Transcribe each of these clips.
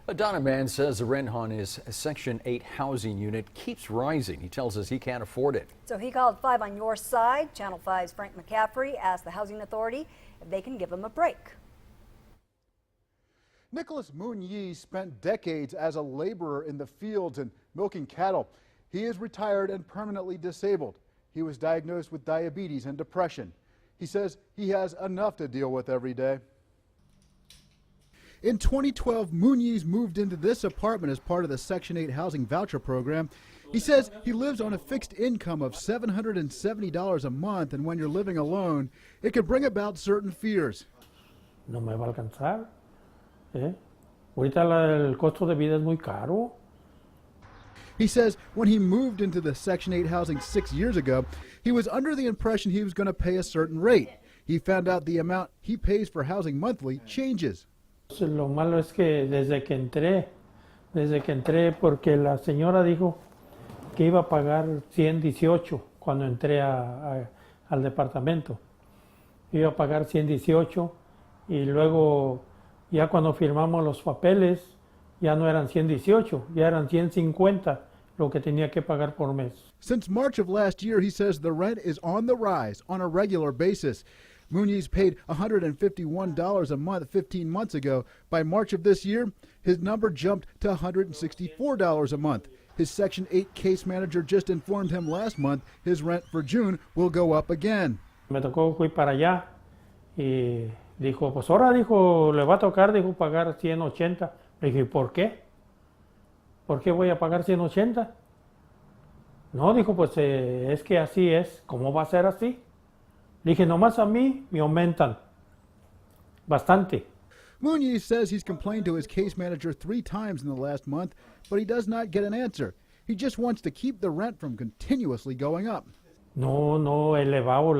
A Donna man says the rent on his Section 8 housing unit keeps rising. He tells us he can't afford it. So he called 5 on your side. Channel 5's Frank McCaffrey asked the Housing Authority if they can give him a break. Nicholas Muniz spent decades as a laborer in the fields and milking cattle. He is retired and permanently disabled. He was diagnosed with diabetes and depression. He says he has enough to deal with every day. In 2012, Muniz moved into this apartment as part of the Section 8 housing voucher program. He says he lives on a fixed income of $770 a month, and when you're living alone, it could bring about certain fears. No me va a alcanzar. Ahorita el costo de vida es muy caro. He says when he moved into the Section 8 housing 6 years ago, he was under the impression he was going to pay a certain rate. He found out the amount he pays for housing monthly changes. Lo malo es que desde que entré, porque la señora dijo que iba a pagar 118 cuando entré al departamento. Iba a pagar 118 y luego ya cuando firmamos los papeles ya no eran 118, ya eran 150 lo que tenía que pagar por mes. Since March of last year, he says the rent is on the rise on a regular basis. Muniz paid $151 a month 15 months ago. By March of this year, his number jumped to $164 a month. His Section 8 case manager just informed him last month his rent for June will go up again. Me tocó fui para allá y dijo, pues ahora dijo, le va a tocar, dijo, pagar 180. Le dije, ¿por qué? ¿Por qué voy a pagar 180? No, dijo, pues es que así es. ¿Cómo va a ser así? Le dije, nomás a mí me aumentan bastante. Muniz says he's complained to his case manager 3 times in the last month, but he does not get an answer. He just wants to keep the rent from continuously going up. No elevado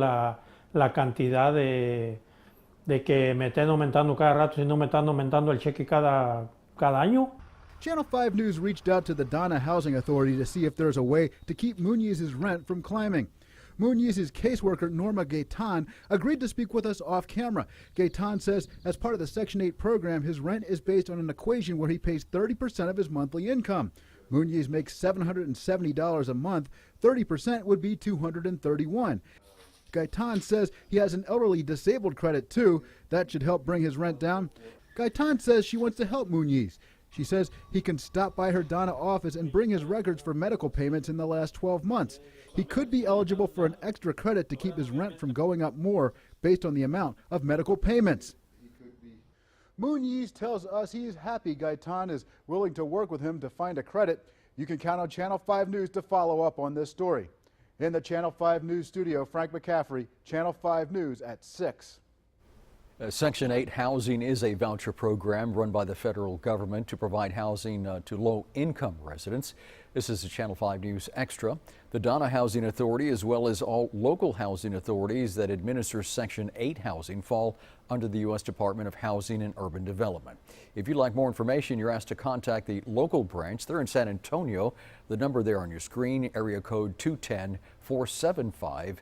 la cantidad de que me estén aumentando cada rato, sino me están aumentando el cheque cada año. Channel 5 News reached out to the Donna Housing Authority to see if there's a way to keep Muniz's rent from climbing. Muniz's caseworker, Norma Gaitan, agreed to speak with us off camera. Gaitan says as part of the Section 8 program, his rent is based on an equation where he pays 30% of his monthly income. Muniz makes $770 a month. 30% would be $231. Gaitan says he has an elderly disabled credit too. That should help bring his rent down. Gaitan says she wants to help Muniz. She says he can stop by her Donna office and bring his records for medical payments in the last 12 months. He could be eligible for an extra credit to keep his rent from going up more based on the amount of medical payments. Muniz tells us he is happy Gaitan is willing to work with him to find a credit. You can count on Channel 5 News to follow up on this story. In the Channel 5 News studio, Frank McCaffrey, Channel 5 News at 6. Section 8 housing is a voucher program run by the federal government to provide housing to low-income residents. This is a Channel 5 News Extra. The Donna Housing Authority, as well as all local housing authorities that administer Section 8 housing, fall under the U.S. Department of Housing and Urban Development. If you'd like more information, you're asked to contact the local branch. They're in San Antonio. The number there on your screen, area code 210-475-6800.